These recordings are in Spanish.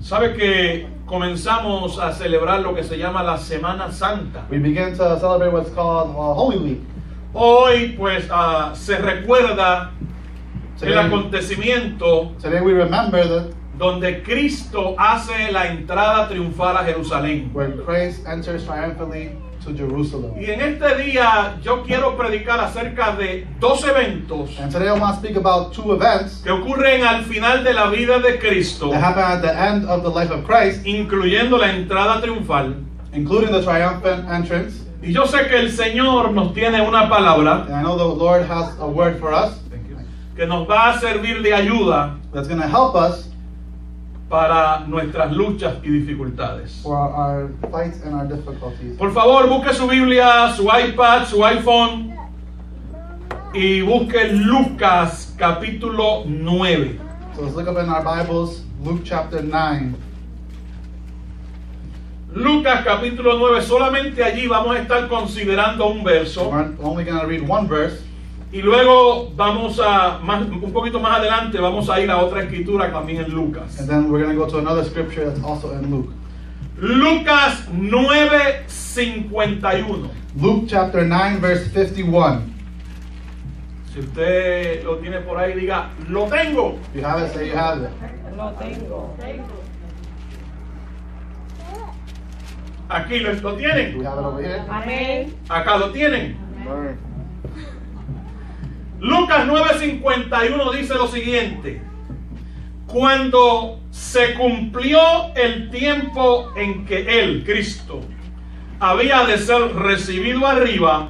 Sabe que comenzamos a celebrar lo que se llama la Semana Santa. We begin to celebrate what's called Holy Week. Hoy pues se recuerda el Today, acontecimiento today we remember that donde Cristo hace la entrada triunfal a Jerusalén. when Christ enters triumphantly to Jerusalem. Y en este día yo quiero predicar acerca de dos eventos And today I want to speak about two events que ocurren al final de la vida de Cristo, that happen at the end of the life of Christ, incluyendo la entrada triunfal. including the triumphant entrance. Y yo sé que el Señor nos tiene una palabra And I know the Lord has a word for us que nos va a servir de ayuda that's going to help us para nuestras luchas y dificultades. for our fights and our difficulties. Por favor, busque su Biblia, su iPad, su iPhone y busque Lucas capítulo 9. So let's look up in our Bibles, Luke chapter 9. Lucas capítulo 9, solamente allí vamos a estar considerando un verso We're only going to read one verse, y luego vamos a, un poquito más adelante, vamos a ir a otra escritura también en Lucas. and then we're going to go to another scripture that's also in Luke. Lucas 9:51. Luke chapter 9, verse 51. Si usted lo tiene por ahí, diga, lo tengo. If you have it, say you have it. Lo tengo. Aquí lo Do we tienen. have it over here? Amén. Acá lo tienen. Or- Lucas 9:51 dice lo siguiente: cuando se cumplió el tiempo en que él, Cristo, había de ser recibido arriba,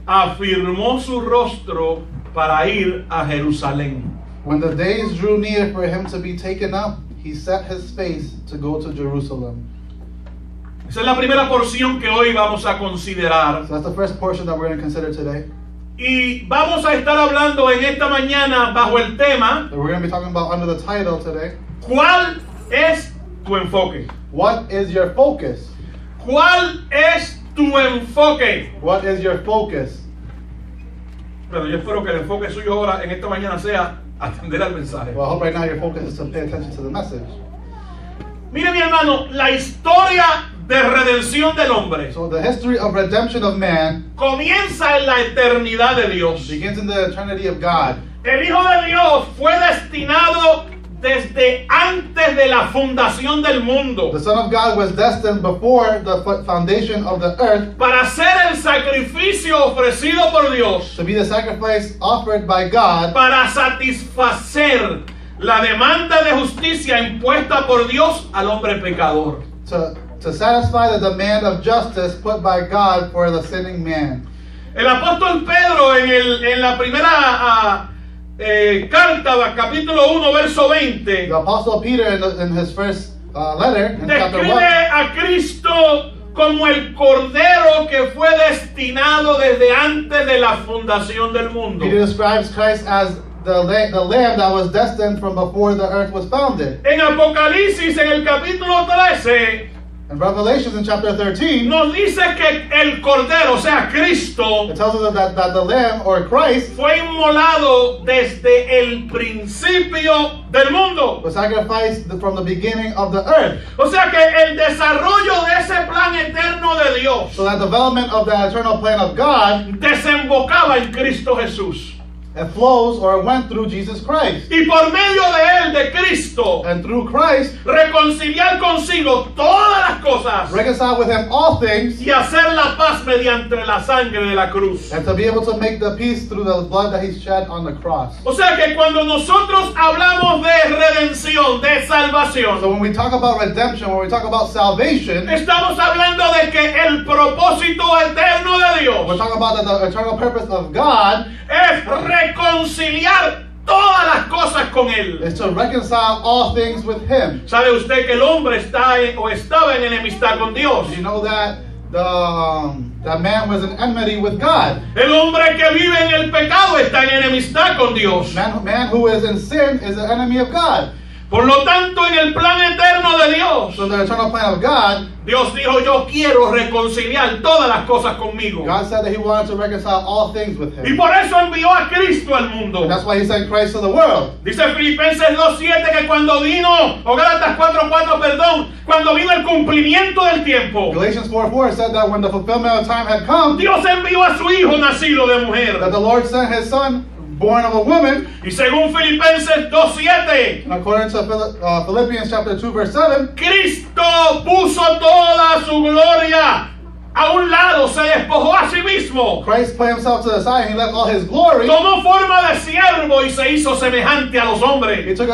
afirmó su rostro para ir a Jerusalén. When the days drew near for him to be taken up, he set his face to go to Jerusalem. Esa es la primera porción que hoy vamos a considerar. So that's the first portion that we're going to consider today. Y vamos a estar hablando en esta mañana bajo el tema: That we're going to be talking about under the title today. ¿cuál es tu enfoque? What is your focus? ¿Cuál es tu enfoque? What is your focus? Pero yo espero que el enfoque suyo ahora en esta mañana sea atender al mensaje. Well, I hope right now your focus is to pay attention to the message. Mire, mi hermano, la historia de redención del hombre So the history of redemption of man comienza en la eternidad de Dios. begins in the eternity of God. El Hijo de Dios fue destinado desde antes de la fundación del mundo The Son of God was destined before the foundation of the earth para ser el sacrificio ofrecido por Dios, to be the sacrifice offered by God para satisfacer la demanda de justicia impuesta por Dios al hombre pecador. to satisfy the demand of justice put by God for the sinning man. El apóstol Pedro en la primera carta, capítulo 1, verso 20, The Apostle Peter in his first letter in chapter 1 describe a Cristo como el cordero que fue destinado desde antes de la fundación del mundo. Peter describes Christ as the lamb that was destined from before the earth was founded. En Apocalipsis, en el capítulo 13, In Revelations in chapter 13, nos dice que el cordero, o sea, Cristo, it tells us that the lamb or Christ fue inmolado desde el principio del mundo. was sacrificed from the beginning of the earth. O sea que el desarrollo de ese plan eterno de Dios So that development of the eternal plan of God, desembocaba en Cristo Jesús. it flows or went through Jesus Christ. Y por medio de él, de Cristo, And through Christ, reconciliar consigo todas las cosas reconcile with him all things, y hacer la paz mediante la sangre de la cruz. and to be able to make the peace through the blood that he shed on the cross. O sea que cuando nosotros hablamos de redención, de So salvación, when we talk about redemption, when we talk about salvation, estamos hablando de que el propósito eterno de we're Dios talking about that the eternal purpose of God es reconciliar todas las cosas con él. is to reconcile all things with him. ¿Sabe usted que el hombre está o estaba en enemistad con Dios? You know that that man was in enmity with God. El hombre que vive en el pecado está en enemistad con Dios. Man who is in sin is an enemy of God. Por lo tanto, en el plan eterno de Dios. So the eternal plan of God, Dios dijo, yo quiero reconciliar todas las cosas conmigo. God said that He wanted to reconcile all things with Y Him. por eso envió a Cristo al mundo. And that's why He sent Christ to the world. Dice Filipenses 2:7 que cuando vino, o Gálatas 4:4, perdón, cuando vino el cumplimiento del tiempo, Galatians 4:4 said that when the fulfillment of time had come, Dios envió a su hijo nacido de mujer. that the Lord sent His Son, born of a woman. Y según Filipenses 2:7, And according to Philippians chapter 2 verse 7, Cristo puso toda su gloria a un lado, se despojó a sí mismo. Christ put Himself to the side and He left all His glory. Tomó forma de siervo y se hizo semejante a los hombres. He took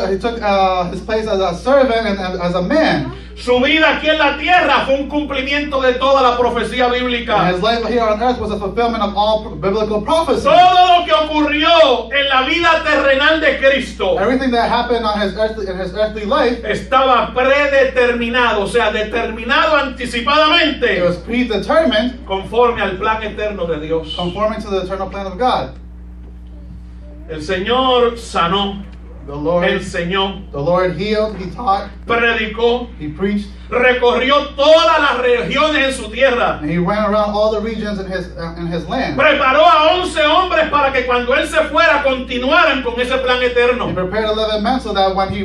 His place as a servant and as a man. Su vida aquí en la tierra fue un cumplimiento de toda la profecía And bíblica. His life here on earth was a fulfillment of all biblical prophecy. Todo lo que ocurrió en la vida terrenal de Cristo Everything that happened on in His earthly life, estaba predeterminado, o sea, determinado it anticipadamente was predetermined, conforme al plan eterno de Dios. conforming to the eternal plan of God. El Señor sanó, The Lord healed, He taught, predicó, He preached, recorrió todas las regiones en su tierra. and He ran around all the regions in His land. Preparó a 11 hombres para que cuando Él se fuera continuaran con ese plan He eterno. prepared 11 men so that when He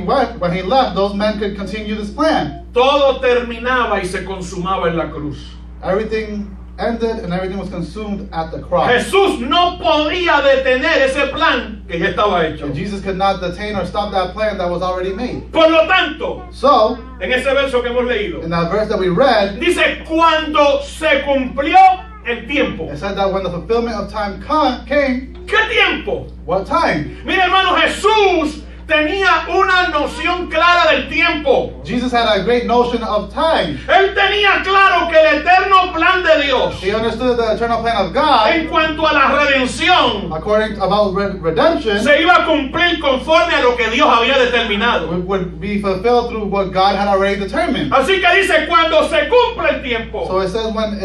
left, those men could continue this plan. Todo terminaba y se consumaba en la cruz. Everything ended and everything was consumed at the cross. Jesús no podía detener ese plan que ya estaba hecho. And Jesus could not detain or stop that plan that was already made. Por lo tanto, So, en ese verso que hemos leído, in that verse that we read, dice, cuando se cumplió el tiempo. it said that when the fulfillment of time came, ¿Qué tiempo? what time? Mira, hermano, Jesús tenía una noción clara del tiempo. Jesus had a great notion of time. Él tenía claro que el eterno plan de Dios He understood the eternal plan of God en cuanto a la redención about redemption se iba a cumplir conforme a lo que Dios había determinado. would be fulfilled through what God had already determined. Así que dice, cuando se cumple el tiempo. So it says when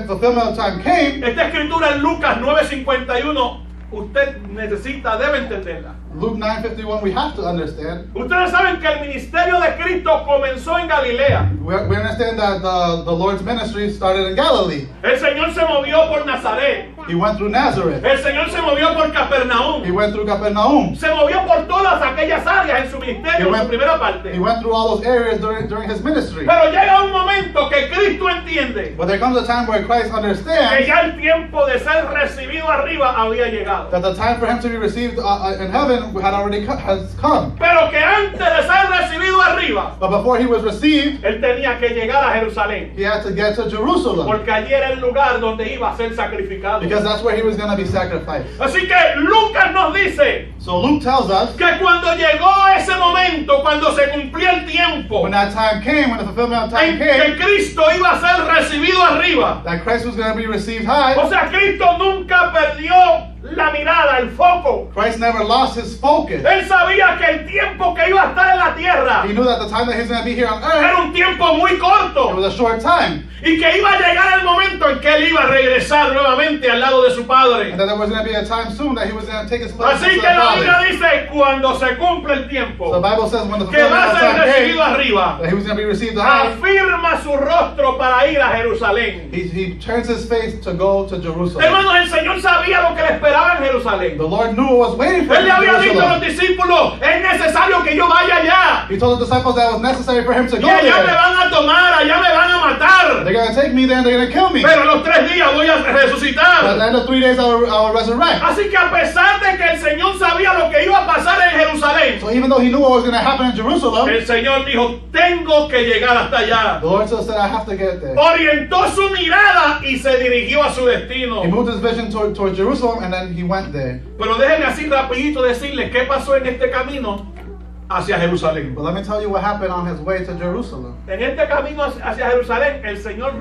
fulfillment of time came, Esta escritura en Lucas 9:51, usted debe entenderla. Luke 9:51, we have to understand. Ustedes saben que el ministerio de Cristo comenzó en Galilea. We understand that the Lord's ministry started in Galilee. El Señor se movió por Nazaret. He went through Nazareth. El Señor se movió por He Capernaum. went through Capernaum. Se movió por todas aquellas áreas en su ministerio, en su primera parte. He went through all those areas during His ministry. Pero llega un momento que Cristo entiende But there comes a time where Christ que understands ya el tiempo de ser recibido arriba había llegado. that the time for Him to be received in heaven has come. Pero que antes de ser recibido arriba, But before He was received, Él tenía que llegar a Jerusalén. He had to get to Jerusalem, Porque allí era el lugar donde iba a ser sacrificado. because that's where He was going to be sacrificed. Así que Lucas nos dice So Luke tells us que cuando llegó ese momento, cuando se cumplió el tiempo when that time came, when the fulfillment of time en que came, Cristo iba a ser recibido arriba. that Christ was going to be received high. O sea, Cristo nunca perdió la mirada, el foco. Christ never lost His focus. Él sabía que el tiempo que iba a estar en la tierra He knew that the time that He was going to be here on era earth, un tiempo muy it corto was a short time. y que iba a llegar el momento en que Él iba a regresar nuevamente al lado de su Padre. And that there was going to be a time soon that He was going to take His place Así next to que the la Biblia Father. dice, cuando se cumple el So tiempo the Bible says when the que va fulfillment a of ser time recibido came, arriba, that He was going to be received high. afirma su rostro para ir a Jerusalén. He turns His face to go to Jerusalem. Hermanos, el Señor sabía lo que le esperaba en Jerusalén. The Lord knew what was waiting for Él Him le in había dicho a los Jerusalem. discípulos, es necesario que yo vaya allá. He told the disciples that it was necessary for Him to Y go allá me there. van a tomar, allá me van a matar. They're going to take me there and they're going to kill me. Pero a los 3 días voy a But at resucitar. the end of 3 days, I will resurrect. Así que a pesar de que el Señor sabía lo que iba a pasar en Jerusalén, So even though He knew what was going to happen in Jerusalem, el Señor dijo, tengo que llegar hasta allá. the Lord still said, I have to get there. Orientó su mirada y se dirigió a su destino. He moved His vision towards Jerusalem and then He went there. Pero déjenme así rapidito decirles qué pasó en este camino hacia Jerusalén. But let me tell you what happened on His way to Jerusalem. En este camino hacia Jerusalén, el Señor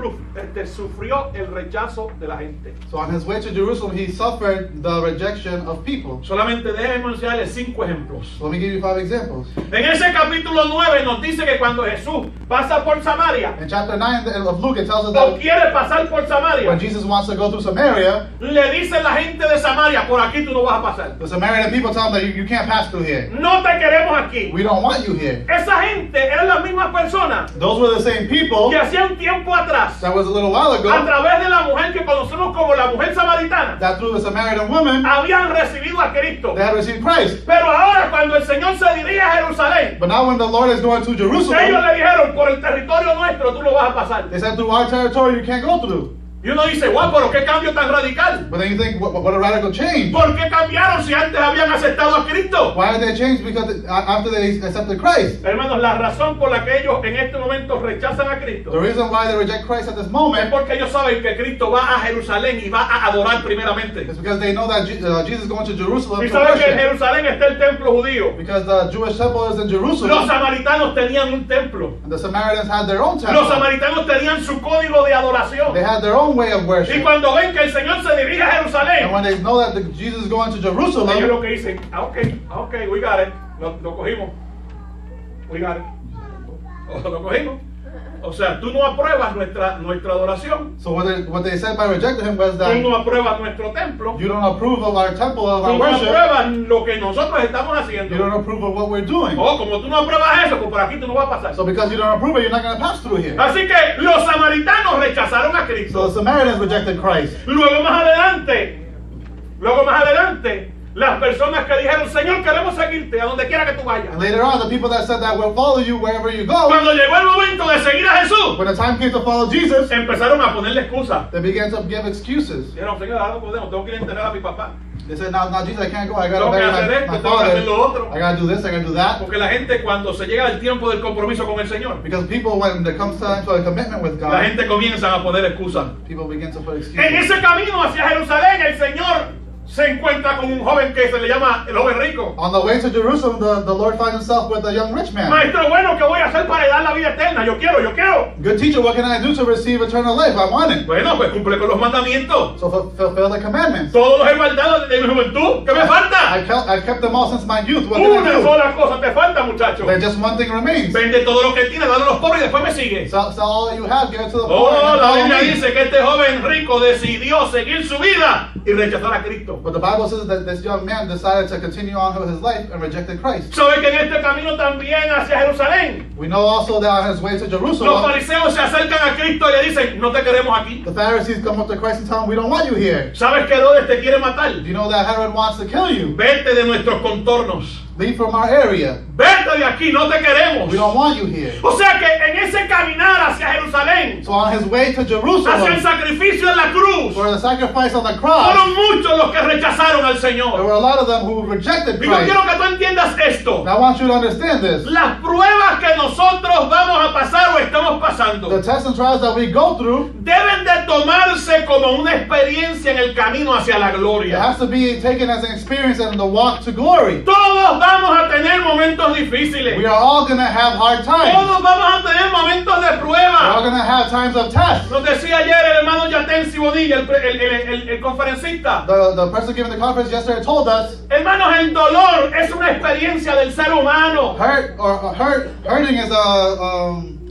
sufrió el rechazo de la gente. So on His way to Jerusalem, He suffered the rejection of people. Solamente déjenme mencionarles 5 ejemplos. So let me give you 5 examples. En ese capítulo 9 nos dice que cuando Jesús pasa por Samaria, In chapter 9 of Luke, it tells us o that quiere pasar por when Samaria, Jesus wants to go through Samaria, le dice la gente de Samaria, por aquí tú no vas a pasar. the Samaritan people tell Him that you can't pass through here. No te queremos aquí. We don't want you here. Esa gente eran las mismas personas personas Those were the same people que hacía un tiempo atrás, that was a little while a ago través de la mujer que conocemos como la mujer samaritana, that through the Samaritan woman habían recibido a Cristo. they had received Christ. Pero ahora cuando el Señor se dirige a Jerusalén, But now when the Lord is going to ellos Jerusalem, le dijeron, por el territorio nuestro tú lo vas a pasar. they said through our territory you can't go through. Y uno dice, wow, pero qué cambio tan radical. But then you think, what a radical change. ¿Por qué cambiaron si antes habían aceptado a Cristo? Why did they change? Because after they accepted Christ. Hermanos, la razón por la que ellos en este momento rechazan a Cristo The reason why they reject Christ at this es moment porque ellos saben que Cristo va a Jerusalén y va a adorar primeramente. is because they know that Jesus is going to Jerusalem Y to saben que en worship. Jerusalén está el templo judío. Because the Jewish temple is in Los Jerusalem, samaritanos tenían un templo. and the Samaritans had their own Los temple. samaritanos tenían su código de adoración. They had their own way of Y worship. cuando ven que el Señor se dirige a And Jerusalén, when they know that Jesus is going to ellos Jerusalem, lo que dicen, ok, we got it. Lo cogimos. We got it. Lo cogimos. O sea, tú no apruebas nuestra adoración. so what they said by rejecting him was Tú that no apruebas nuestro templo. you don't approve of our temple, of our Tú no worship. apruebas lo que nosotros estamos You don't haciendo. approve of what we're doing. Oh, como tú no apruebas eso, pues por aquí tú no vas a pasar. So because you don't approve it, you're not going to pass through here. Así que los samaritanos rechazaron a So Cristo. the Samaritans rejected Christ. Luego más adelante, las personas que dijeron, Señor, queremos seguirte a donde quiera que tú vayas. And later on, the people that said that will follow you wherever you go, Cuando llegó el momento de seguir a Jesús, when the time came to follow Jesus, empezaron a ponerle excusas. they began to give excuses. Dijeron, Señor, ahora no podemos, tengo que ir a enterrar a mi papá. They said, no, Jesus, I can't go. I got Tengo to que bury hacer my esto, tengo que hacer lo father. otro. I got to do this, I got to do that. Porque la gente cuando se llega al tiempo del compromiso con el Señor, Because people, when there comes time to a commitment with la God, gente comienza a poner excusas. people begin to put En excuses. ese camino hacia Jerusalén, el Señor se encuentra con un joven que se le llama el joven rico. On the way to Jerusalem, the Lord finds himself with a young rich man. Maestro bueno, ¿qué voy a hacer para dar la vida eterna? Yo quiero. Good teacher, what can I do to receive eternal life? I want it. Bueno, pues cumple con los mandamientos. So fulfill the commandments. Todos los he guardado desde mi juventud. ¿Qué me falta? I've kept them all since my youth. What can I Una do? sola cosa te falta, muchacho. Then just one thing remains. Vende todo lo que tienes, dale a los pobres y después me sigue. Sell all that you have, give it to the poor, Oh, and then la follow Biblia me. dice que este joven rico decidió seguir su vida y rechazar a Cristo. But the Bible says that this young man decided to continue on with his life and rejected Christ. ¿Sabe que en este camino también hacia Jerusalén, We know also that on his way to los Jerusalem, fariseos se acercan a Cristo y le dicen, no te queremos aquí? the Pharisees come up to Christ and tell him, we don't want you here. ¿Sabes que Herodes te quiere matar? Do you know that Herod wants to kill you? Vete de nuestros contornos. Leave from our area. Vete de aquí, no te queremos. We don't want you here. O sea que en ese caminar hacia Jerusalén, So on his way to hacia el Jerusalem, sacrificio en la cruz, for the sacrifice on the cross, fueron muchos los que rechazaron al there Señor. were a lot of them who rejected Y yo Christ. quiero que tú entiendas esto. And I want you to understand this. Las pruebas que nosotros vamos a pasar o estamos pasando The tests and trials that we go through, deben de tomarse como una experiencia en el camino hacia la it gloria. has to be taken as an experience in the walk to glory. Todos vamos a tener momentos difíciles. We are all going to have hard times. Todos vamos a tener momentos de We're all prueba. going to have times of tests. Nos decía ayer el hermano Yatensi Bonilla, el conferencista. The person giving the conference yesterday told us Hermanos, el dolor es una experiencia del ser humano. hurting is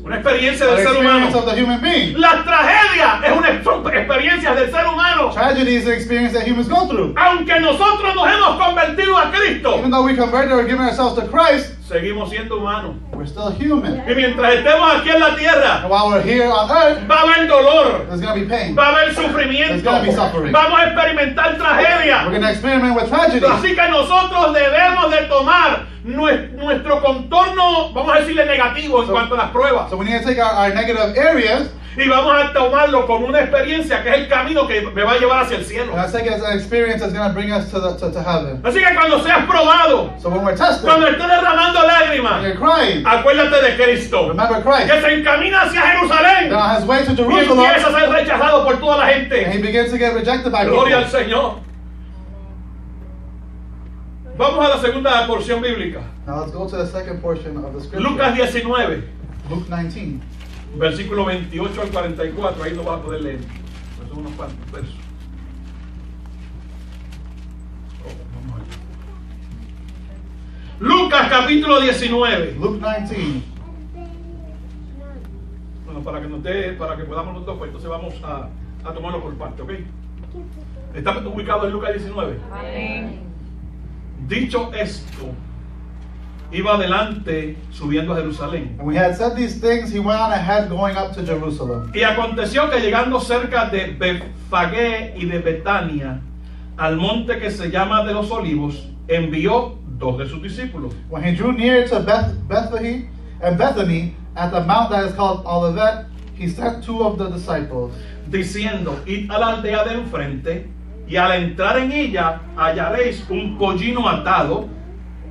Una experiencia an del ser experience humano. of the human being. La tragedia son experiencias del ser humano. Tragedy is the experience that humans go through. Aunque nosotros nos hemos convertido a Cristo, Even though we converted or given ourselves to Christ, seguimos siendo humanos. we're still human. Y mientras estemos aquí en la tierra, And while we're here on earth, va a haber dolor, there's going to be pain. va a haber There's sufrimiento, gonna be suffering. vamos a experimentar We're tragedia. going to experiment with tragedy. Así que nosotros debemos de tomar nuestro contorno, vamos a decirle negativo en cuanto a las pruebas, So we need to take our negative areas y vamos a tomarlo como una experiencia que es el camino que me va a llevar hacia el cielo. and let's take it as an experience that's going to bring us to heaven. Así que cuando seas probado, So when we're tested, cuando estés derramando when lágrimas, you're crying, acuérdate de Cristo, remember Christ. que se encamina hacia Jerusalén Then on his way to y Jerusalem, empieza a ser rechazado por toda la and he gente. begins to get rejected by Gloria al people. Señor. Vamos a la segunda porción bíblica. Now let's go to the second portion of the scripture. Lucas 19, Luke 19. versículo 28 al 44. Ahí lo vas a poder leer. Pues son unos cuantos versos. Vamos allá. Lucas capítulo 19. Luke 19. Bueno, para que podamos los dos, pues entonces vamos a tomarlo por parte, ¿ok? Estamos ubicados en Lucas 19. Amén. Dicho esto, iba adelante subiendo a Jerusalén. And when he had said these things, he went on ahead going up to Jerusalem. Y aconteció que llegando cerca de Betfagé y de Betania, al monte que se llama de los Olivos, envió 2 de sus discípulos. When he drew near to Bethlehem and Bethany, at the mount that is called Olivet, he sent 2 of the disciples, diciendo: id a la aldea de enfrente, y al entrar en ella hallaréis un pollino atado,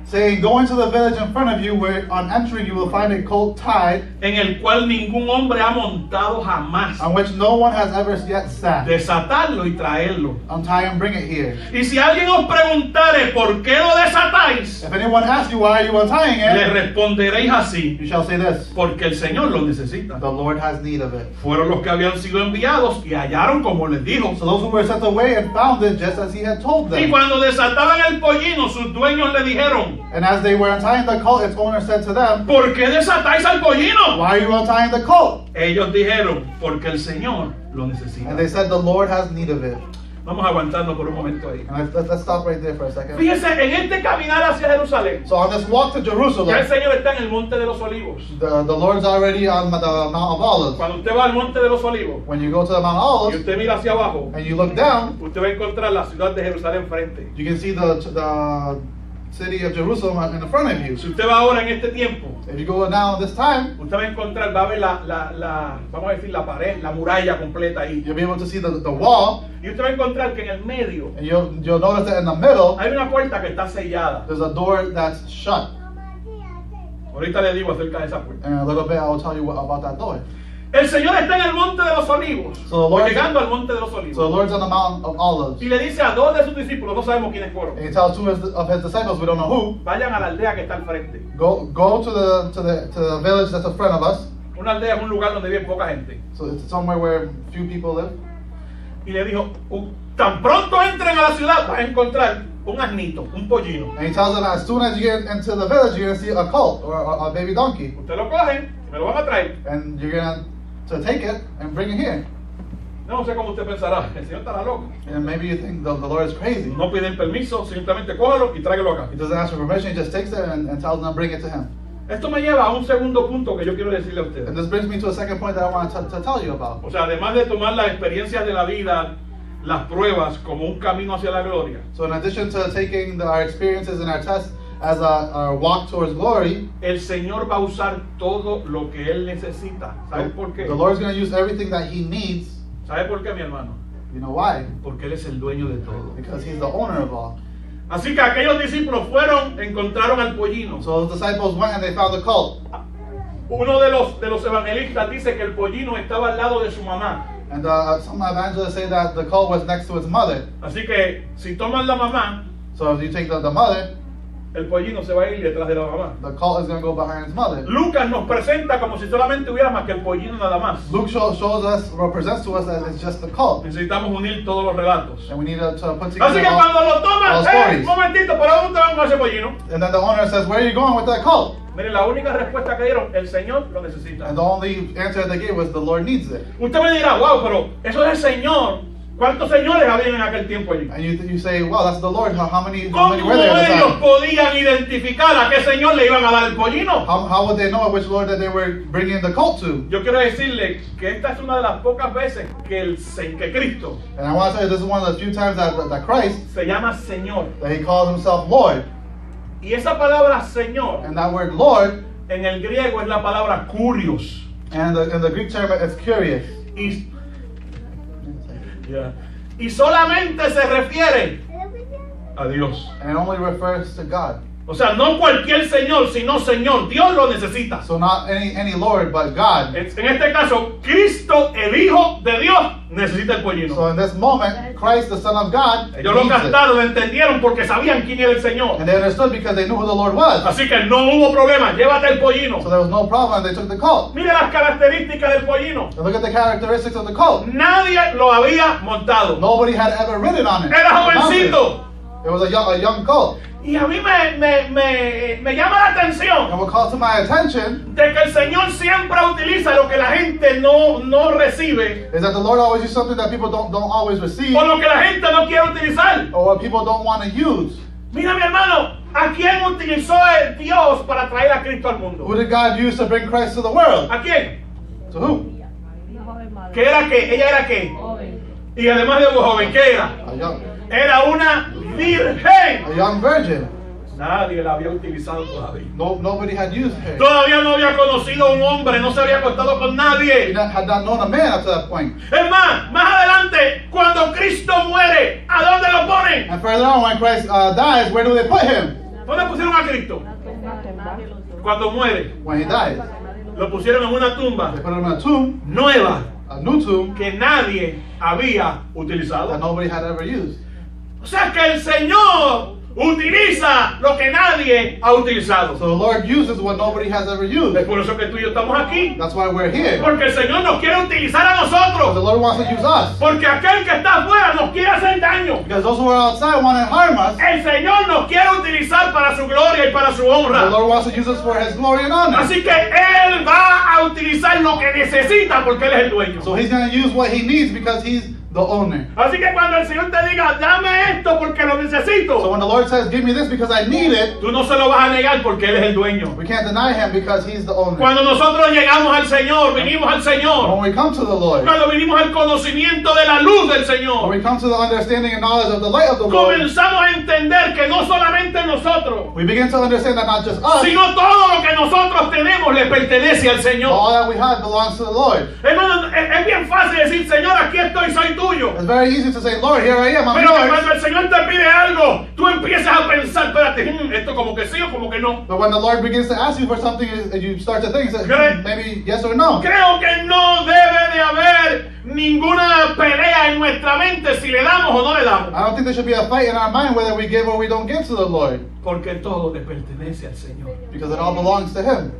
saying, go into the village in front of you, where on entering you will find a colt tied, en el cual ningún hombre ha montado jamás. on which no one has ever yet sat. Desatarlo y traerlo. Untie and bring it here. Y si alguien os preguntare por qué lo desatáis, If anyone asks you, why are you untying le it, responderéis así: you shall say this, porque el Señor lo necesita. the Lord has need of it. Fueron los que habían sido enviados y hallaron como les dijo. So those who were sent away and found it just as he had told Y them. cuando desataban el pollino, sus dueños le dijeron: And as they were untying the colt, its owner said to them, ¿por qué desatáis al pollino? why are you untying the colt? Ellos dijeron: porque el Señor lo necesita. And they said, the Lord has need of it. Vamos a aguantarnos por un momento ahí. And let's stop right there for a second. Fíjese, en este caminar hacia Jerusalén, So on this walk to ya el Jerusalem, Señor está en el monte de los Olivos. the Lord's already on the Mount of Olives. Cuando usted va al monte de los Olivos When you go to the Mount of y Olives usted mira hacia abajo, and you look down, usted va a encontrar la ciudad de Jerusalén frente. you can see the city of Jerusalem in the front of you. Si usted va ahora en este tiempo, If you go now this time, usted va a encontrar, va a ver vamos a decir, la pared, la muralla completa ahí. you'll be able to see the wall, Y usted va a encontrar que en el medio and you'll notice that in the middle, hay una puerta que está sellada. there's a door that's shut. Ahorita le digo acerca de esa puerta. And in a little bit, I will tell you about that door. El Señor está en el monte de los Olivos, So the o Lord- llegando al monte de los So the Olivos. Lord's on the Mount of Olives. Y le dice a 2 de sus discípulos, no sabemos quiénes fueron: And he tells 2 of his disciples, we don't know who, vayan a la aldea que está al frente. go to the village that's in front of us. Una aldea es un lugar donde vive poca gente. So it's somewhere where few people live. Y le dijo: tan pronto entren a la ciudad, vas a encontrar un asnito, un pollino. And he tells them, as soon as you get into the village, you're going to see a colt or a baby donkey. Usted lo cogen y me lo van a traer. And you're going to take it and bring it here. No sé cómo usted pensará, el Señor estará loco. And maybe you think the Lord is crazy. No piden permiso, simplemente cógalo y tráigalo acá. He doesn't ask for permission, he just takes it and tells them to bring it to him. Esto me lleva a un segundo punto que yo quiero decirle a And ustedes. this brings me to a second point that I want to tell you about. O sea, además de tomar las experiencias de la vida, las pruebas como un camino hacia la gloria, So in addition to taking our experiences and our tests as a walk towards glory, el Señor va a usar todo lo que Él necesita. ¿Sabe por qué? the Lord's going to use everything that he needs. ¿Sabe por qué, mi hermano? You know why? Porque Él es el dueño de todo. Because he's the owner of all. Así que aquellos discípulos fueron, encontraron al pollino. So the disciples went and they found the colt. Uno de los evangelistas dice que el pollino estaba al lado de su mamá. And some evangelists say that the colt was next to his mother. Así que si toman la mamá, So if you take the mother, el pollino se va a ir detrás de la mamá. the colt is going to go behind his mother. Lucas nos presenta como si solamente hubiera más que el pollino nada más. Luke shows us, represents to us that it's just the colt. Necesitamos unir todos los relatos. And we need to put Así together que cuando lo toman, all stories. un momentito, ¿para dónde van con ese pollino? And then the owner says, where are you going with that colt? Miren, la única respuesta que dieron, el Señor lo necesita. And the only answer they gave was, the Lord needs it. Usted me dirá, wow, pero eso es el Señor. ¿Cuántos señores habían en aquel tiempo allí? And you say, wow, that's the Lord. How many ¿Cómo were there at the ellos time? podían identificar a qué Señor le iban a dar el pollino? How would they know which Lord that they were bringing the colt to? Yo quiero decirle que esta es una de las pocas veces que que Cristo And I want to tell you, this is one of the few times that Christ, se llama Señor. that he calls himself Lord. Y esa palabra Señor And that word Lord, en el griego es la palabra kurios. and in the Greek term, it's curious. Y, y solamente se refiere a Dios. And it only refers to God. O sea, no cualquier Señor, sino Señor. Dios lo necesita. So not any Lord, but God. En este caso, Cristo, el Hijo de Dios, necesita el pollino. So in this moment, Christ, the Son of God, Ellos lo needs it. captaron, lo entendieron porque sabían quién era el Señor. And they understood because they knew who the Lord was. Así que no hubo problema, llévate el pollino. So there was no problem. They took the colt. Mire las características del pollino. And look at the characteristics of the colt. Nadie lo había montado. Nobody had ever ridden on it. Era Mounted. jovencito. It was a young colt. Y a mí me llama la atención And what calls to my attention de que el Señor siempre utiliza lo que la gente no recibe is that the Lord always uses something that people don't always receive, o lo que la gente no quiere utilizar. or what people don't want to use. Mira, mi hermano, ¿a quién utilizó el Dios para traer a Cristo al mundo? Who did God use to bring Christ to the world? ¿A quién? To who? ¿Qué era qué? ¿Ella era qué? Joven. Y además de joven, ¿qué era? Era una virgen. A young virgin. Nadie la había utilizado todavía. Nobody had used her. Todavía no había conocido a un hombre, no se había acostado con He nadie. had not known a man up to that point. Es más adelante, cuando Cristo muere, ¿a dónde lo ponen? And further on, when Christ dies, where do they put him? ¿Dónde pusieron a Cristo? Cuando muere, When he dies. lo pusieron en una tumba They put him in a tomb, nueva a new tomb, que nadie había utilizado. that nobody had ever used. O sea que el Señor utiliza lo que nadie ha utilizado. So the Lord uses what nobody has ever used. Es por eso que tú y yo estamos aquí. That's why we're here. Porque el Señor nos quiere utilizar a Because the nosotros. Lord wants to use us. Porque aquel que está afuera nos quiere hacer daño. Because those who are outside want to harm us. El Señor nos quiere utilizar para su gloria y para su The honra. Lord wants to use us for His glory and honor. Así que Él va a utilizar lo que necesita porque Él es el dueño. So He's going to use what He needs because He's the owner. Así que cuando el Señor te diga, dame esto porque lo So necesito, when the Lord says, give me this because I need it, tú no se lo vas a negar porque Él es el dueño. we can't deny Him because He's the owner. Cuando nosotros llegamos al Señor, vinimos al Señor. When we come to the Lord, Cuando vinimos al conocimiento de la luz del when Señor, we come to the understanding and knowledge of the light of the Lord, comenzamos a entender que no solamente nosotros, we begin to understand that not just us, sino todo lo que nosotros tenemos le pertenece al but Señor. all that we have belongs to the Lord. Hermano, es bien fácil decir, Señor, aquí estoy, soy tuyo. It's very easy to say, Lord, here I am, I'm Pero que yours. cuando el Señor te pide algo, tú empiezas a pensar, espérate, esto como que sí o como que no. But when the Lord begins to ask you for something, you start to think, say, Correct. maybe yes or no. Creo que no debe de haber ninguna pelea en nuestra mente si le damos o no le damos. I don't think there should be a fight in our mind whether we give or we don't give to the Lord, Porque todo le pertenece al Señor. because it all belongs to Him.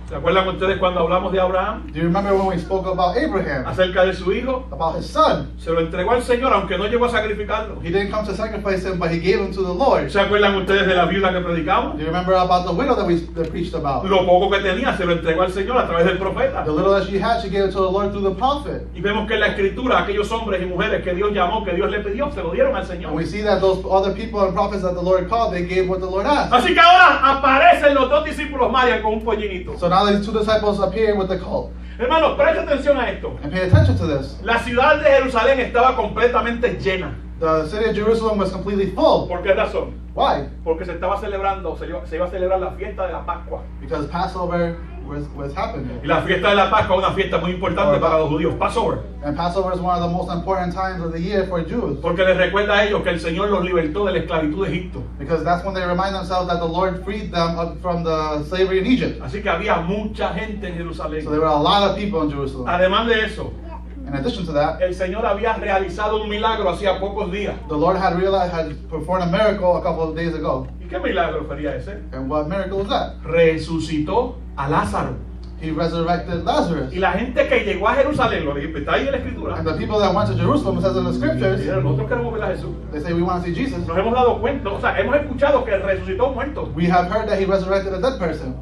¿Se acuerdan ustedes cuando hablamos de Abraham? Do you remember when we spoke about Abraham, Acerca de su hijo. about his son? Se lo entregó al Señor aunque no llegó a sacrificarlo. He didn't come to sacrifice him, but he gave him to the Lord. ¿Se acuerdan ustedes de la viuda que predicamos? Do you remember about the widow that we preached about? Lo poco que tenía se lo entregó al Señor a través del profeta. The little that she had, she gave it to the Lord through the prophet. Y vemos que en la escritura aquellos hombres y mujeres que Dios llamó, que Dios le pidió, se lo dieron al Señor. And we see that those other people and prophets that the Lord called, they gave what the Lord asked. Así que ahora aparecen los dos discípulos Marian con un pollinito. So now these two disciples appear with the colt. Hermanos, presta atención a esto. And pay attention to this. La ciudad de Jerusalén estaba completamente llena. The city of Jerusalem was completely full. ¿Por qué razón? Why? Porque se estaba celebrando, se iba a celebrar la fiesta de la Pascua. Because Passover was happening. Y la fiesta de la Pascua es una fiesta muy importante para los judíos. Passover. And Passover is one of the most important times of the year for Jews. Porque les recuerda a ellos que el Señor los libertó de la esclavitud de Egipto. Because that's when they remind themselves that the Lord freed them from the slavery in Egypt. Así que había mucha gente en Jerusalén. So there were a lot of people in Jerusalem. Además de eso, In addition to that, el Señor había realizado un milagro hacía pocos días. the Lord had performed a miracle a couple of days ago. ¿Y qué milagro sería ese? And what miracle was that? Resucitó a Lázaro. He resurrected Lazarus. Y la gente que llegó a Jerusalén, lo dije, está ahí en la escritura. And the people that went to Jerusalem, it says in the scriptures, Dijeron, nosotros queremos ver a Jesús. they say we want to see Jesus. Nos hemos dado cuenta, o sea, hemos escuchado que resucitó a un muerto. We have heard that he resurrected a dead person.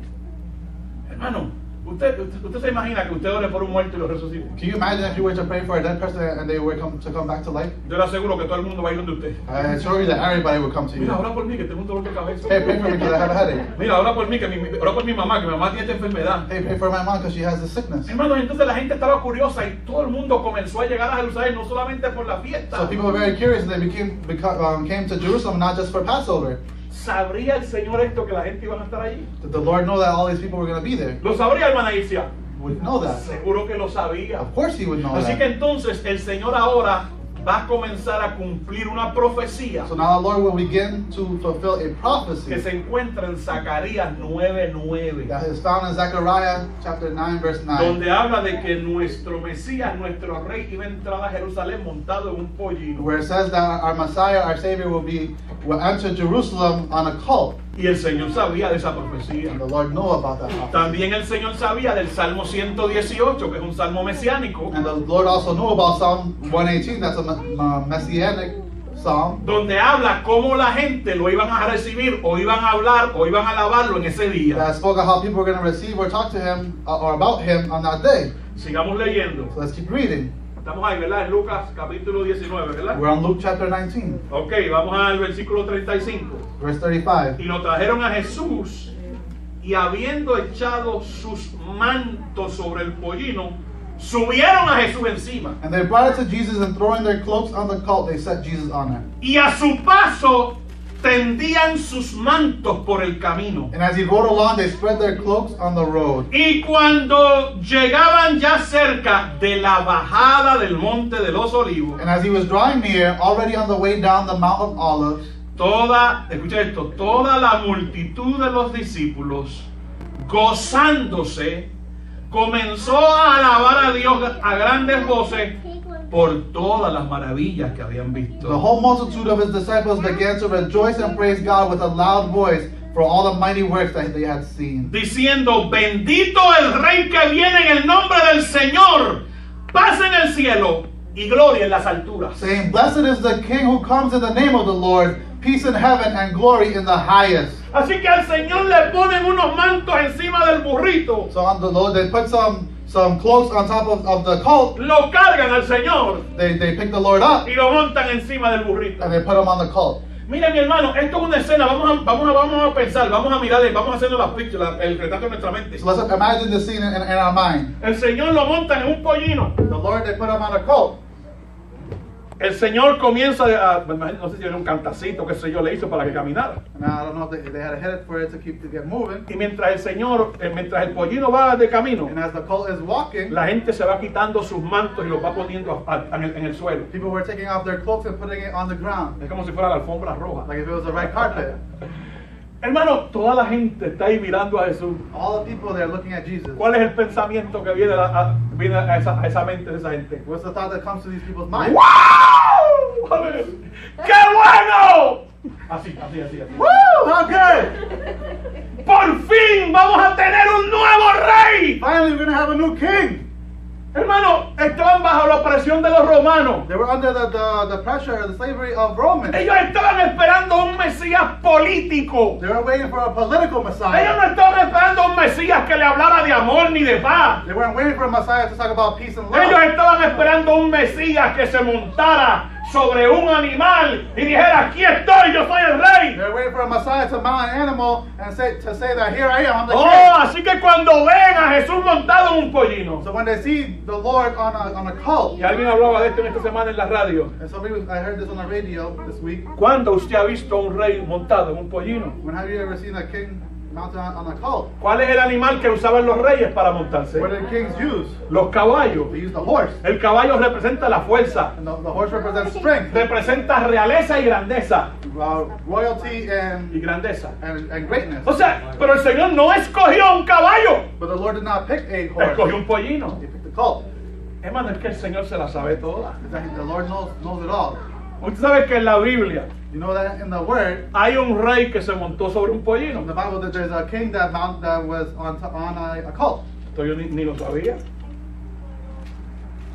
Hermano, usted se imagina que usted ore por un muerto y lo resucite. Can you imagine if you were to pray for a dead person and they were to come back to life? Yo le aseguro que todo el mundo va a ir donde usted. I assure you that everybody would come to Mira, you. ora por mí que tengo un dolor de cabeza. Hey, pray for me because I have a headache. Mira, ora por mí ora por mi mamá, que mi mamá tiene esta enfermedad. Hey, pray for my mom because she has this sickness. Hermano, entonces la gente estaba curiosa y todo el mundo comenzó a llegar a Jerusalén no solamente por la fiesta. So people were very curious and they came to Jerusalem not just for Passover. ¿Sabría el Señor esto que la gente iba a estar allí? Did the Lord know that all these people were going to be there? ¿Lo sabría, hermana Isia? Would know that. Seguro que lo sabía. Of course he would know Así que that. entonces el Señor ahora va a comenzar a cumplir una profecía So now the Lord will begin to fulfill a que prophecy se encuentra en Zacarías 9:9, that is found in Zechariah chapter 9 verse 9, donde habla de que nuestro Mesías, nuestro Rey, iba a entrar a Jerusalén montado en un pollino. where it says that our Messiah, our Savior, will enter Jerusalem on a colt. Y el Señor sabía de esa profecía. And the Lord knew about that prophecy. También el Señor sabía del Salmo 118, que es un salmo mesiánico, And the Lord also knew about Psalm 118, that's a messianic psalm, donde habla cómo la gente lo iban a recibir, o iban a hablar, o iban a alabarlo en ese día. that spoke of how people were going to receive or talk to him or about him on that day. Sigamos leyendo. So let's keep reading. Estamos ahí, ¿verdad? En Lucas capítulo 19, ¿verdad? We're on Luke chapter 19, Ok, vamos al versículo 35. verse 35. Y lo trajeron a Jesús, y habiendo echado sus mantos sobre el pollino, subieron a Jesús encima. And they brought it to Jesus, and throwing their cloaks on the colt, they set Jesus on it. Y a su paso tendían sus mantos por el camino. And as he rode along, they spread their cloaks on the road. Y cuando llegaban ya cerca de la bajada del monte de los olivos, And as he was drawing near, already on the way down the Mount of Olives, escucha esto, toda la multitud de los discípulos, gozándose, comenzó a alabar a Dios a grandes voces por todas las maravillas que habían the visto. whole multitude of his disciples began to rejoice and praise God with a loud voice for all the mighty works that they had seen, Diciendo, bendito el Rey que viene en el nombre del Señor, paz en el cielo y gloria en las alturas. saying, Blessed is the King who comes in the name of the Lord, peace in heaven and glory in the highest. Así que al Señor le ponen unos mantos encima del burrito, So on the Lord, they put some cloaks on top of the colt. lo cargan al Señor They pick the Lord up y lo montan encima del burrito. and they put him on the colt. Mira, mi hermano, esto es una escena. Vamos a pensar, vamos a mirar, vamos a hacernos las pictures, el retrato en nuestra mente. So let's imagine the scene in our mind. El Señor lo montan en un pollino. The Lord, they put him on a colt. El Señor comienza a, no sé si era un cantacito, qué sé yo, le hizo para que caminara. Now I don't know if they had a head for it to get moving. Y mientras el pollino va de camino, And as the colt is walking, la gente se va quitando sus mantos y los va poniendo en el suelo. people were taking off their cloaks and putting it on the ground, Es como si fuera la alfombra roja. like if it was a red carpet. Hermano, toda la gente está ahí mirando a Jesús. All the people there looking at Jesus. ¿Cuál es el pensamiento que viene a esa mente de esa gente? What's the thought that comes to these people's minds? ¡Wow! A ver, ¡qué bueno! Así. Woo! How good! ¡Por fin vamos a tener un nuevo rey! Finally, we're gonna have a new king. Hermano, estaban bajo la opresión de los romanos. They were under the pressure, the slavery of Romans. Ellos estaban esperando un Mesías político. They were waiting for a political Ellos Messiah. no estaban esperando un Mesías que le hablara de amor ni de paz. They weren't waiting for a Messiah to talk about peace and Ellos love. estaban esperando un Mesías que se montara sobre un animal y dijera, aquí estoy, yo soy el rey. They were waiting for a Messiah to mount an animal and say that here I am, I'm the Oh, king. así que cuando ven a Jesús montado en un pollino. So when they see the Lord on a colt, Y alguien hablaba de esto en esta semana en la radio. and I heard this on the radio this week. ¿Cuándo usted ha visto a un rey montado en un pollino? When have you ever seen a king mounted on a colt? ¿Cuál es el animal que usaban los reyes para montarse? What did kings use? Los caballos. They used the horse. El caballo representa la fuerza, And the horse represents strength, representa realeza y grandeza. royalty, Y grandeza. and greatness. O sea, pero el Señor no escogió un caballo, But the Lord did not pick a horse. escogió un pollino. He picked the colt. Hermano, es que el Señor se la sabe toda. The Lord knows it all. Usted sabe que en la Biblia You know that in the Word, hay un rey que se montó sobre un pollino. in the Bible, that there's a king that was on a colt. Esto yo ni lo sabía.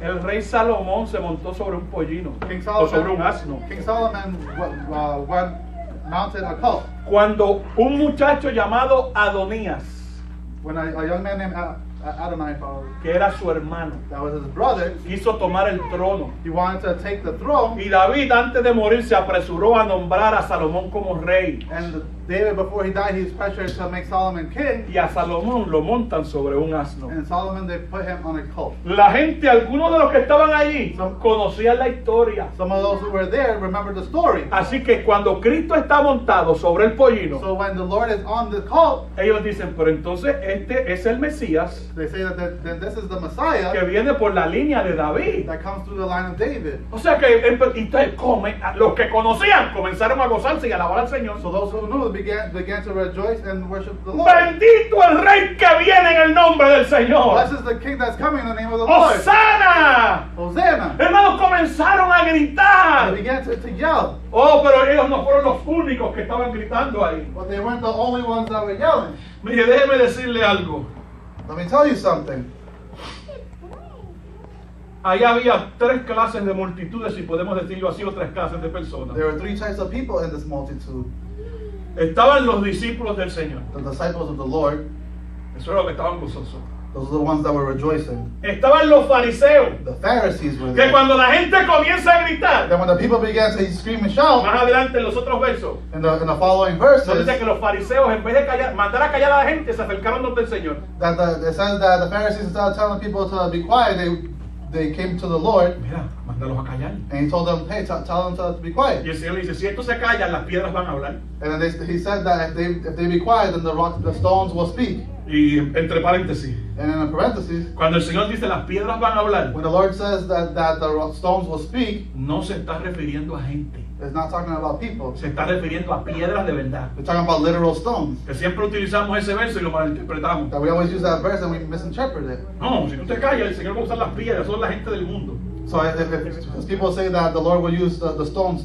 El rey Salomón se montó sobre un pollino King o sobre un Solomon, asno. King Solomon went mounted a colt. Cuando un muchacho llamado Adonías, When a young man named Adonai, que era su hermano, that was his brother, quiso tomar el trono. he wanted to take the throne. Y David, antes de morir, se apresuró a nombrar a Salomón como rey. And David, before he died, he's pressured to make Solomon king. Y a Salomón lo montan sobre un asno. And Solomon, they put him on a colt. La gente, algunos de los que estaban allí, conocían la historia. Some of those who were there remember the story. Así que cuando Cristo está montado sobre el pollino, So when the Lord is on the colt, ellos dicen, pero entonces este es el Mesías they say that then this is the Messiah que viene por la línea de David. that comes through the line of David. O sea que entonces los que conocían comenzaron a gozarse y a alabar al Señor. So those who knew began to rejoice and worship the Lord. Bendito el rey que viene en el nombre del Señor. Blessed is the king that's coming in the name of the Lord. ¡Hosana! Hosanna. Hermanos, comenzaron a They gritar. began to yell. Oh, pero ellos no fueron los únicos que estaban gritando ahí. But they weren't the only ones that were yelling. Mire, déjeme decirle algo. Let me tell you something. Ahí había tres clases de multitudes, si podemos decirlo así, o tres clases de personas. There were three types of people in this multitude. Estaban los discípulos del Señor. The disciples of the Lord, Eso era lo que estaban gozosos. Those are the ones that were rejoicing. Estaban los fariseos, The Pharisees were que there. cuando la gente comienza a gritar, Then when the people began to scream and shout, más adelante en los otros versos, in the following nos verses, dice que los fariseos, en vez de callar, mandar a callar a la gente, se acercaron donde el Señor. it says that the Pharisees, instead of telling people to be quiet, they came to the Lord Mira, mándalos a callar. and he told them, hey, tell them to be quiet. Y el Señor le dice, si estos se callan, las piedras van a hablar. And then he said that if they be quiet, then the stones will speak. Y entre paréntesis, And in parentheses, cuando el Señor dice las piedras van a hablar, when the Lord says that the stones will speak, no se está refiriendo a gente, it's not talking about people. se está refiriendo a piedras de verdad. We're talking about literal stones. Que siempre utilizamos ese verso y lo malinterpretamos. That we always use that verse and we misinterpret it. No, si tú te callas, el Señor va a usar las piedras, son la gente del mundo. So if people say that the Lord will use the stones,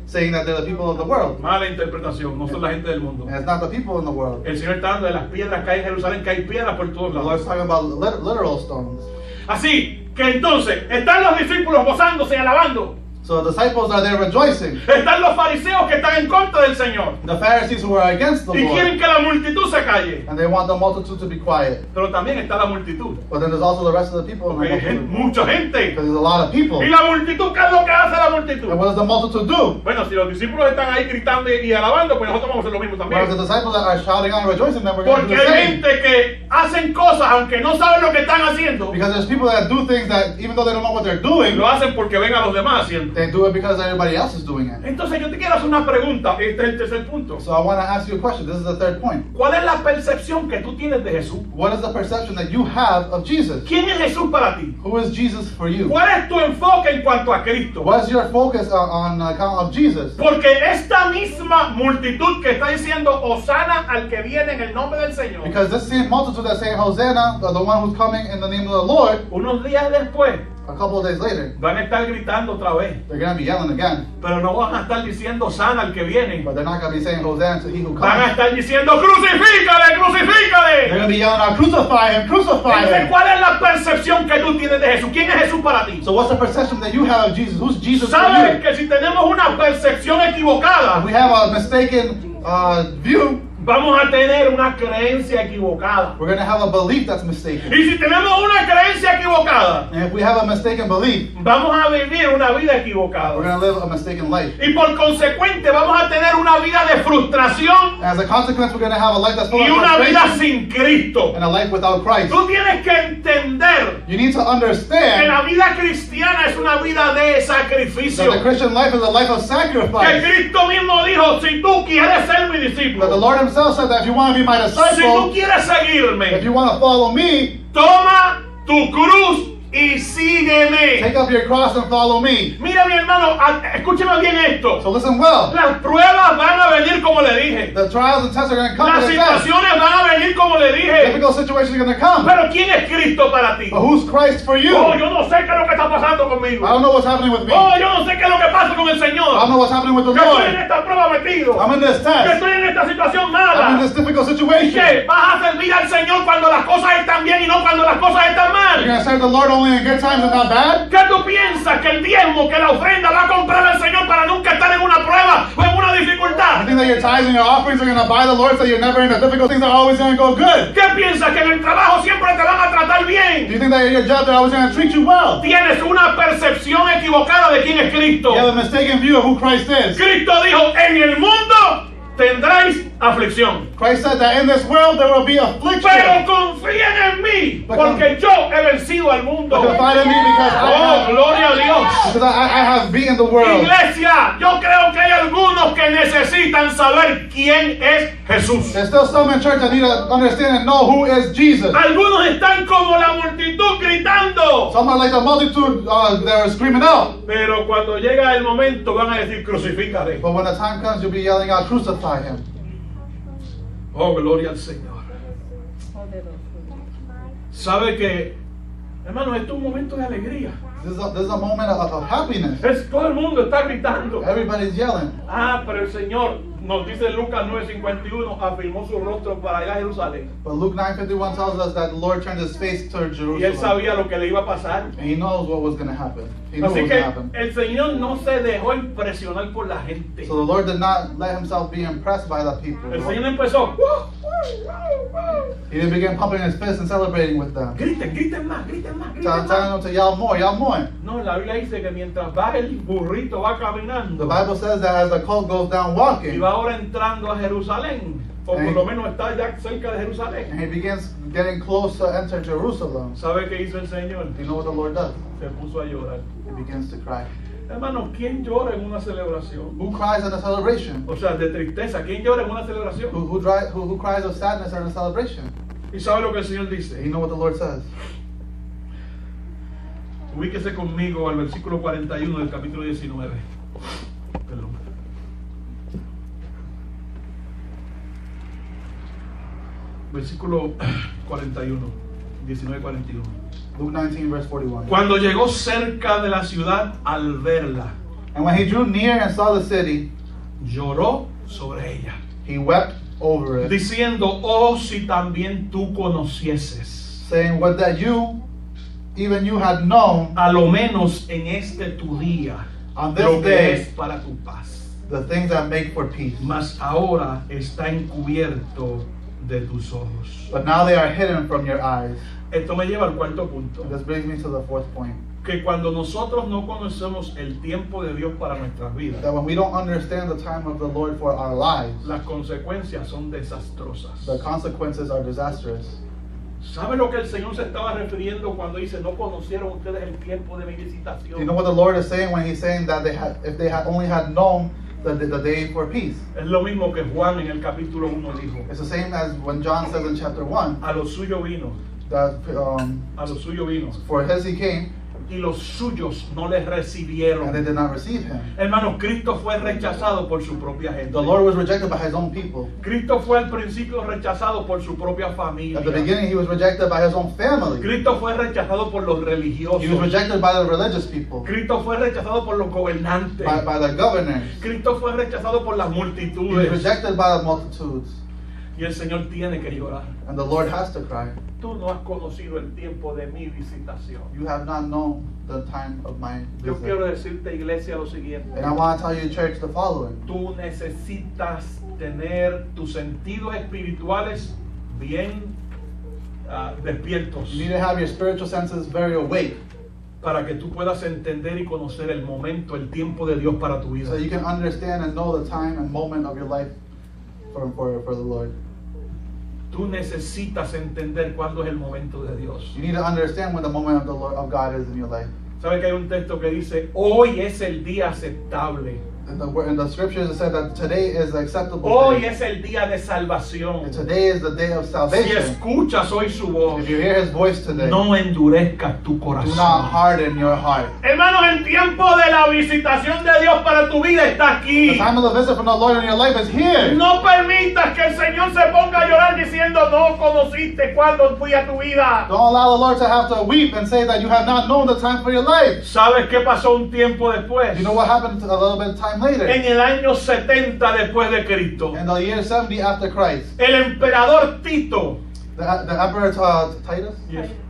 saying that they're the people of the world, Mala interpretación, no son la gente del mundo. and it's not the people in the world. El Señor está hablando de las piedras que hay en Jerusalén, que hay piedras por todos The Lord's lados. talking about literal stones. Así que entonces, están los discípulos gozándose y alabando. So the disciples are there rejoicing. Están los fariseos que están en contra del Señor The Pharisees who are against the y quieren Lord, que la multitud se calle. and they want the multitude to be quiet. Pero también está la multitud. But then there's also the rest of the people in Porque the hay multitude. mucha gente. Because there's a lot of people. ¿Y la multitud qué es lo que hace la And multitud? what does the multitude do? Bueno, si los discípulos están ahí gritando y alabando, pues nosotros vamos a hacer lo mismo Whereas the también. disciples are shouting out and rejoicing, then we're going to Porque do the hay same. gente que hacen cosas aunque no saben lo que están haciendo. Because there's people that do things that even though they don't know what they're doing, Lo hacen porque ven a los demás haciendo. they do it because everybody else is doing it. Entonces yo te quiero hacer una pregunta. Este es el tercer punto. So I want to ask you a question. This is the third point. ¿Cuál es la percepción que tú tienes de Jesús? What is the perception that you have of Jesus? ¿Quién es Jesús para ti? Who is Jesus for you? ¿Cuál es tu enfoque en cuanto a Cristo? What is your focus on account of Jesus? Porque esta misma multitud que está diciendo Hosana al que viene en el nombre del Señor, Because this same multitude that's saying Hosanna, the one who's coming in the name of the Lord, unos días después a couple of days later, van a estar gritando otra vez, they're going to be yelling again. pero no van a estar diciendo Hosana al que viene. But they're not going to be saying Hosanna to he who Van a comes. estar diciendo crucifícale, They're crucifícale. going to be yelling out, crucify him, crucify Entonces, him. ¿cuál es la percepción que tú tienes de Jesús? ¿Quién es Jesús para ti? So what's the perception that you have of Jesus? Who's Jesus for Sabes you? que si tenemos una percepción equivocada, If we have a mistaken view, vamos a tener una creencia equivocada. we're going to have a belief that's mistaken. Y si tenemos una creencia equivocada, And if we have a mistaken belief, vamos a vivir una vida we're equivocada. going to live a mistaken life. Y por consecuente vamos a tener una vida de frustración As a consequence, we're going to have a life that's full y of una vida frustration sin Cristo. and a life without Christ. Tú tienes que entender You need to que understand la vida cristiana es una vida de that sacrificio. the Christian life is a life of Que sacrifice. Cristo mismo dijo, si tú quieres ser mi That the discípulo, Lord himself said that if you want to be my si tú disciple, quieres if seguirme, you want to follow me, toma tu cruz y sígueme. take up your cross and follow me. Mira mi hermano, escúcheme bien esto. So listen well. Las pruebas van a venir como le dije. The trials and tests are going to come. Las as it says. situaciones van a venir como le dije. Difficult situations are going to come. Pero ¿quién es Cristo para ti? But who's Christ for you? Oh, I yo no sé qué es lo que está pasando conmigo. don't know what's happening with me. Oh, yo no sé qué es lo que pasa con el I don't Señor. know what's happening with the Que estoy en Lord. esta prueba metido. I'm in this Que test. estoy en esta situación I'm in mala. this difficult ¿Y situation. qué? ¿Vas a servir al Señor cuando las cosas están bien y no cuando las cosas están You're mal? going to serve the Lord only in good times and not bad? ¿Qué tú piensas que el diezmo, que la ofrenda va a comprar al Señor para nunca estar en una prueba o en una You dificultad? think that your tithes and your offerings are going to buy the Lord so you're never in the difficult things are always going to go good? ¿Qué piensas que en el trabajo siempre te van a tratar Do bien? you think that your job they're always going to treat you well? Tienes una percepción equivocada de quién es Cristo. You have a mistaken view of who Christ is. Cristo dijo, en el mundo tendréis aflicción. Christ said that in this world there will be Pero affliction. confíen en mí, porque yo he vencido al mundo. But confide in me because Oh, gloria a Dios. I have beaten the world. Iglesia, yo creo que hay algunos que necesitan saber quién es Jesús. There's still some in church that need to understand and know who is Jesus. Algunos están como la multitud gritando. Some are like the multitude that are screaming out. Pero cuando llega el momento van a decir crucifícale. But when the time comes, you'll be yelling out, crucify him. Oh, gloria al Señor. Sabe que, hermano, esto es un momento de alegría. This is a moment of happiness. Todo el mundo está gritando. Everybody's yelling. Ah, pero el Señor, nos dice Lucas 9:51, afirmó su rostro para ir a Jerusalén. But Luke 9:51 tells us that the Lord turned his face toward Y él Jerusalem. sabía lo que le iba a pasar. And he knows what was going to happen. He knew what Así was que going to happen. el Señor no se dejó impresionar por la gente. So the Lord did not let himself be impressed by the people. El Señor empezó. He didn't begin pumping his fist and celebrating with them. Griten, griten más, griten más, griten Telling más. them to yell more, yell more. No, la Biblia dice que mientras va el burrito va The caminando Bible says that as the colt goes down y walking, va ahora entrando a Jerusalén, o por lo menos está ya cerca de Jerusalén. and he begins getting close to enter Jerusalem, ¿Sabe qué hizo el Señor? do you know what the Lord does? Se puso a llorar. He begins to cry. Hermano, ¿quién llora en una celebración? Who cries in a celebration? O sea, de tristeza. ¿Quién llora en una celebración? Who cries of sadness in a celebration? ¿Y sabe lo que el Señor And you dice? know what the Lord says? Ubíquese conmigo al versículo 41 del capítulo 19. Perdón. Versículo 41. 19:41. Luke 19, verse 41. Cuando llegó cerca de la ciudad al verla, And when he drew near and saw the city, lloró sobre ella, he wept over it, diciendo: oh, si también tú conocieses, saying, "What that you, even you had known, a lo menos en este tu día, On this lo que day, es para tu paz. the things that make for peace. Mas ahora está encubierto de tus ojos." But now they are hidden from your eyes." Esto me lleva al cuarto punto. And this brings me to the fourth point. Que cuando nosotros no conocemos el tiempo de Dios para nuestras vidas, That when we don't understand the time of the Lord for our lives, las consecuencias son desastrosas. the consequences are disastrous. ¿Sabe lo que el Señor se estaba refiriendo cuando dice: no conocieron ustedes el tiempo de mi Do visitación? you know what the Lord is saying when He's saying that if they had only had known the day for peace? Es lo mismo que Juan en el capítulo 1 dijo: It's the same as when John says in chapter 1 a los suyos vino, that a los suyos vino, for his He came, y los suyos no les and they recibieron. did not receive Him. Hermanos, Cristo fue rechazado por su propia gente. The Lord was rejected by His own people. Cristo fue al principio rechazado por su propia familia. At the beginning, He was rejected by His own family. Cristo fue rechazado por los religiosos. He was rejected by the religious people, Cristo fue rechazado por los gobernantes. by the governors. Cristo fue rechazado por las He was multitudes. rejected by the multitudes. Y el Señor tiene que llorar. And the Lord has to cry. Tú no has conocido el tiempo de mi visitación. You have not known the time of my Yo quiero visit. decirte, iglesia, lo siguiente. And I want to tell you, church, the following. Tú necesitas tener tus sentidos espirituales bien despiertos You need to have your spiritual senses very awake para que tú puedas entender y conocer el momento, el tiempo de Dios para tu vida. so you can understand and know the time and moment of your life for the Lord. Tú necesitas entender cuándo es el momento de Dios. You need to understand when the moment of the Lord of God is in your life. ¿Sabe que hay un texto que dice: hoy es el día aceptable? In the scriptures, it said that today is the acceptable Hoy day. es el día de salvación. And today is the day of Si salvation. escuchas hoy su voz, If you hear His voice today, no endurezcas tu do not corazón. harden your heart. Hermanos, el tiempo de la visitación de Dios para tu vida está The aquí. time of the visit from the Lord in your life is here. No permitas que el Señor se ponga a llorar diciendo: no conociste cuándo fui a tu vida. Don't allow the Lord to have to weep and say that you have not known the time for your life. ¿Sabes qué pasó un tiempo después? You know what happened a little bit of time later? En el año 70 después de Cristo, In the year 70 after Christ, el emperador Tito, the Emperor Titus,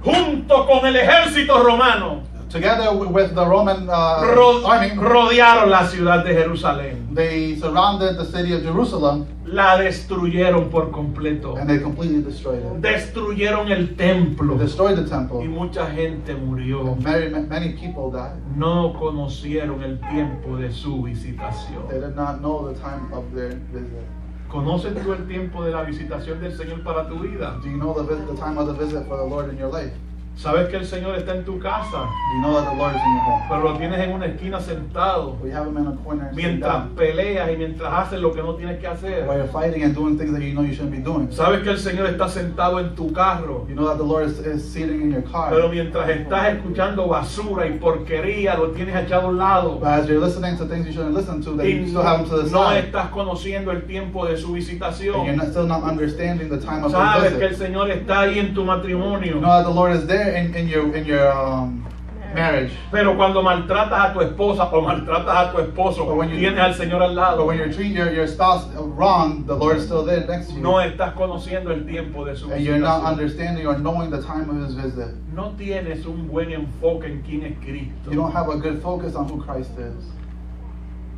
junto con el ejército romano, together with the Roman army, rodearon la ciudad de Jerusalén. they surrounded the city of Jerusalem La destruyeron por completo. and they completely destroyed it. Destruyeron el templo. They destroyed the Y temple. mucha gente murió. And many people died. No conocieron el tiempo de su visitación. They did not know the time of their visit. ¿Conoces tú el tiempo de la visitación del Señor para tu vida? Do you know the time of the visit for the Lord in your life? ¿Sabes que el Señor está en tu casa? Do you know that the Lord is in your home? Pero lo tienes en una esquina sentado, We have Him in a corner sitting mientras down, peleas y mientras haces lo que no tienes que hacer. while you're fighting and doing things that you know you shouldn't be doing. ¿Sabes que el Señor está sentado en tu carro? You know that the Lord is sitting in your car. Pero mientras estás escuchando basura y porquería, lo tienes echado a un lado. But as you're listening to things you shouldn't listen to, that Y you still have them to the no side. estás conociendo el tiempo de su And visitación. you're still not understanding the time of the Sabes que el visit. Señor está ahí en tu matrimonio. You know that the Lord is there in your marriage. Pero cuando maltratas a tu esposa o maltratas a tu esposo, But when you- tienes al Señor al But lado. when you treat your spouse wrong, the Lord is still there next to you. No estás conociendo el tiempo de su And you're not visitación. understanding or knowing the time of His visit. No tienes un buen enfoque en quién es Cristo. You don't have a good focus on who Christ is.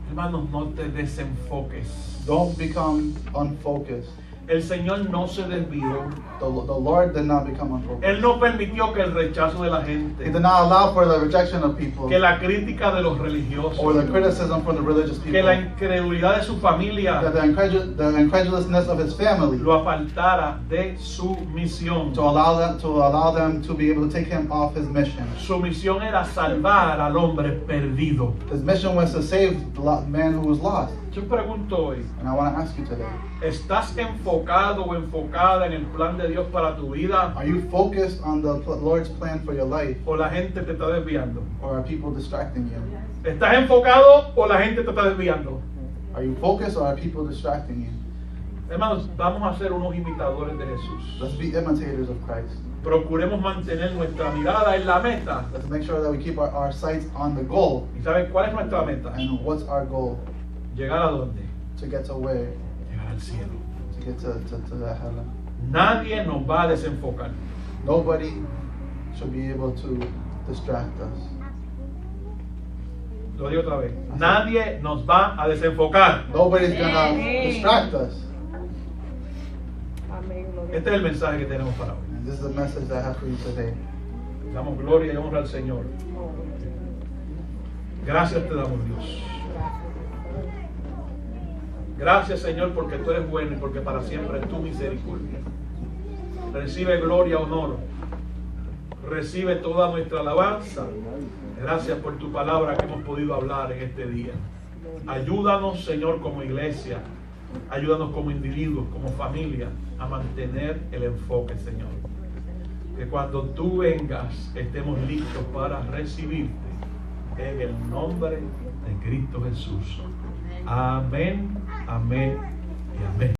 Hermanos, no te desenfoques. Don't become unfocused. El Señor no se desvió. The Lord did not become unfocused. Él no permitió que el rechazo de la He gente, did not allow for the rejection of people que la crítica de los religiosos, or the criticism from the religious que people, la incredulidad de su that familia the incredulousness of his family lo apartara de su misión. to allow them to be able to take him off his mission. Su misión era salvar al hombre perdido. His mission was to save the man who was lost. Yo pregunto hoy, And I want to ask you today, ¿estás enfocado o enfocada en el plan de Dios para tu vida? are you focused on the Lord's plan for your life, ¿O la gente te está desviando? or are people distracting you? ¿Estás enfocado o la gente te está desviando? Are you focused, or are people distracting you? Hermanos, vamos a ser unos imitadores de Jesús. Let's be imitators of Christ. Procuremos mantener nuestra mirada en la meta. Let's make sure that we keep our sights on the goal. ¿Y saben cuál es nuestra meta? And what's our goal? ¿Llegar a dónde? To get to where? Llegar al cielo. To get to the heaven. Nadie nos va a desenfocar. Nobody should be able to distract us. Lo digo otra vez. Nadie nos va a desenfocar. Nobody's gonna distract us. Este es el mensaje que tenemos para hoy. And this is the message that I have for you today. Damos gloria y honra al Señor. Gracias te damos, Dios. Gracias, Señor, porque tú eres bueno y porque para siempre es tu misericordia. Recibe gloria, honor. Recibe toda nuestra alabanza. Gracias por tu palabra que hemos podido hablar en este día. Ayúdanos, Señor, como iglesia. Ayúdanos como individuos, como familia, a mantener el enfoque, Señor. Que cuando tú vengas, estemos listos para recibirte. En el nombre de Cristo Jesús. Amén, amén y amén.